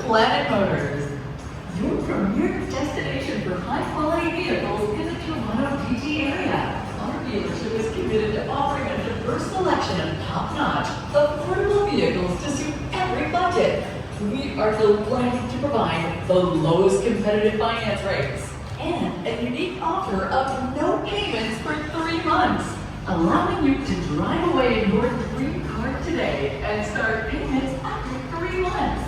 Planet Motors, your premier destination for high-quality vehicles in the Toronto PG area. Our dealership is committed to offering a diverse selection of top-notch, affordable vehicles to suit every budget. We are delighted to provide the lowest competitive finance rates and a unique offer of no payments for 3 months, allowing you to drive away in your dream car today and start payments after 3 months.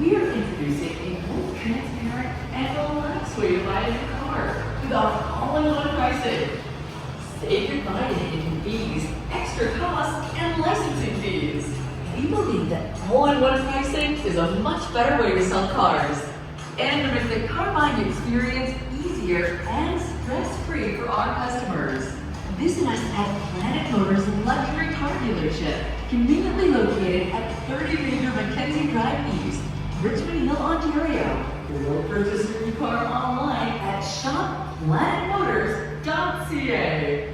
We are introducing a more transparent and relaxed way to buy a new car with our all-in-one pricing. Say goodbye to hidden fees, extra costs, and licensing fees. We believe that all-in-one pricing is a much better way to sell cars and to make the car buying experience easier and stress-free for our customers. Visit us at Planet Motors Luxury Car Dealership, conveniently located at 30 Major Mackenzie Drive East, Richmond Hill, Ontario. Or purchase your new car online at shopplanetmotors.ca.